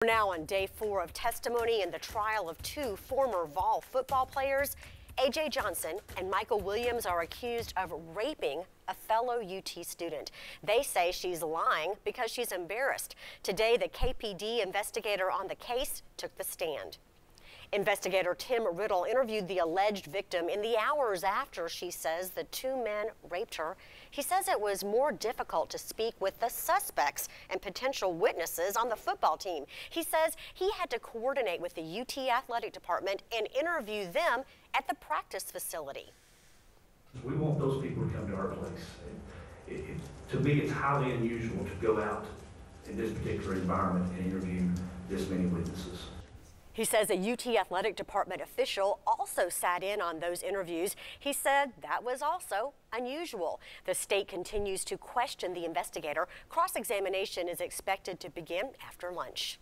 We're now on day 4 of testimony in the trial of 2 former Vol football players. A.J. Johnson and Michael Williams are accused of raping a fellow UT student. They say she's lying because she's embarrassed. Today, the KPD investigator on the case took the stand. Investigator Tim Riddle interviewed the alleged victim in the hours after she says the 2 men raped her. He says it was more difficult to speak with the suspects and potential witnesses on the football team. He says he had to coordinate with the UT athletic department and interview them at the practice facility. We want those people to come to our place. To me, it's highly unusual to go out in this particular environment and interview this many witnesses. He says a UT athletic department official also sat in on those interviews. He said that was also unusual. The state continues to question the investigator. Cross-examination is expected to begin after lunch.